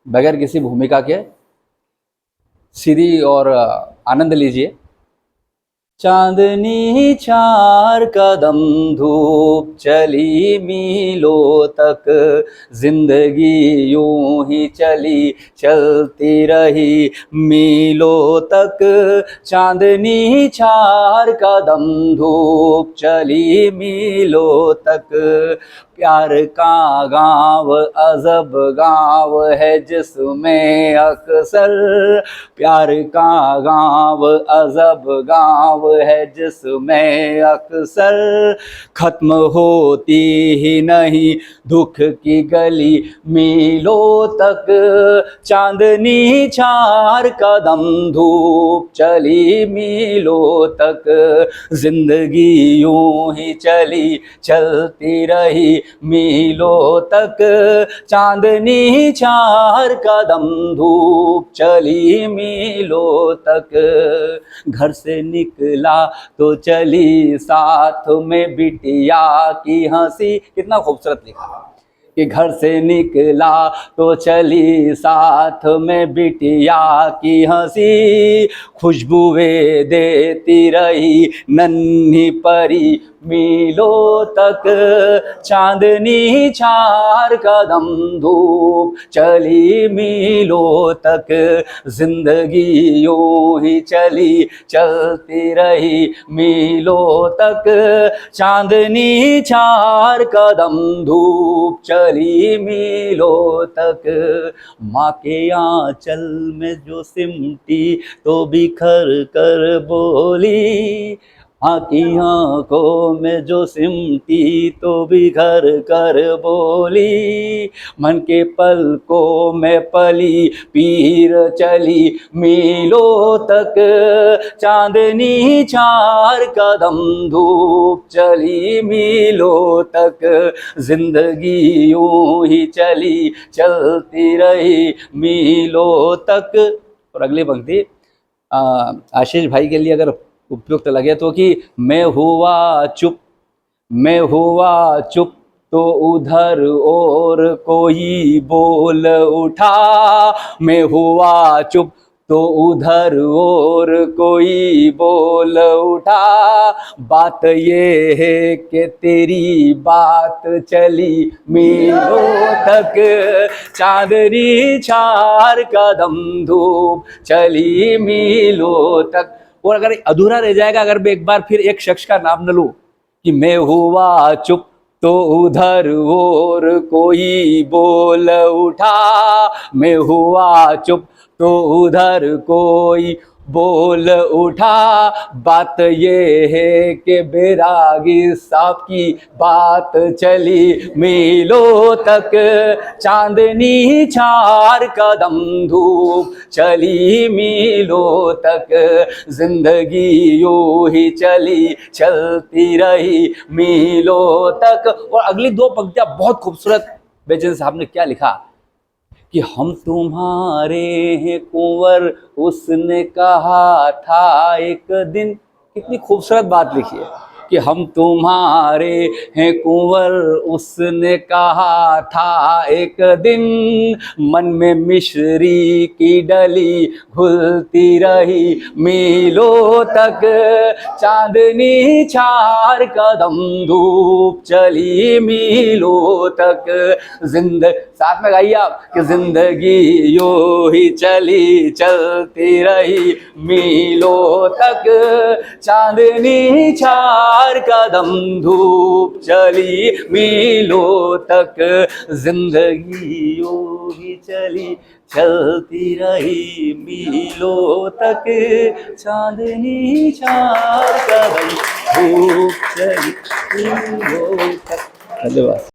बगैर किसी भूमिका के सीधी और आनंद लीजिए। चांदनी चार कदम धूप चली मीलों तक, जिंदगी यूं ही चली चलती रही मीलों तक। चांदनी चार कदम धूप चली मीलों तक, प्यार का गाँव अजब गाँव है जिसमें अक्सर, प्यार का गाँव अजब गाँव है जिसमें अक्सर खत्म होती ही नहीं दुख की गली मीलों तक। चांदनी चार कदम धूप चली मीलों तक, जिंदगी यूं ही चली चलती रही मीलों तक। चांदनी चार कदम धूप चली मीलों तक, घर से निकला तो चली साथ में बिटिया की हंसी। कितना खूबसूरत लिखा कि घर से निकला तो चली साथ में बिटिया की हंसी, खुशबुएं देती रही नन्ही परी मीलों तक। चांदनी चार कदम धूप चली मीलों तक, जिंदगी यूं ही चली चलती रही मीलों तक। चांदनी चार कदम धूप चली मीलों तक, माँ के आंचल में जो सिमटी तो बिखर कर बोली, माँ की आंखों में जो सिमटी तो बिखर कर बोली। मन के पलकों में पली पीर चली मीलों तक, चांदनी चार कदम धूप चली मीलों तक, जिंदगी यूं ही चली चलती रही मीलों तक। और अगली पंक्ति आशीष भाई के लिए अगर उपयुक्त लगे तो कि मैं हुआ चुप तो उधर और कोई बोल उठा, मैं हुआ चुप तो उधर और कोई बोल उठा। बात ये है कि तेरी बात चली मीलों तक, चांदनी चार कदम धूप चली मीलों तक। और अगर अधूरा रह जाएगा अगर मैं एक बार फिर एक शख्स का नाम न लूं कि मैं हुआ चुप तो उधर और कोई बोल उठा, मैं हुआ चुप तो उधर कोई बोल उठा। बात ये है कि बैरागी साहब की बात चली मीलों तक, चांदनी चार कदम धूप चली मीलों तक, जिंदगी यूं ही चली चलती रही मीलों तक। और अगली दो पंक्तियां बहुत खूबसूरत। बेचैन साहब ने क्या लिखा कि हम तुम्हारे हैं कुंवर उसने कहा था एक दिन। कितनी खूबसूरत बात लिखी है कि हम तुम्हारे हैं कुंवर उसने कहा था एक दिन, मन में मिश्री की डली घुलती रही मीलों तक, चांदनी चार कदम धूप चली मीलों तक। साथ में गाइए आप कि जिंदगी यूं ही चली चलती रही मीलों तक, चांदनी चार कदम धूप चली मीलों तक, जिंदगी यूं ही चली चलती रही मीलों तक, चांदनी चार कदम धूप चली मीलों तक। धन्यवाद।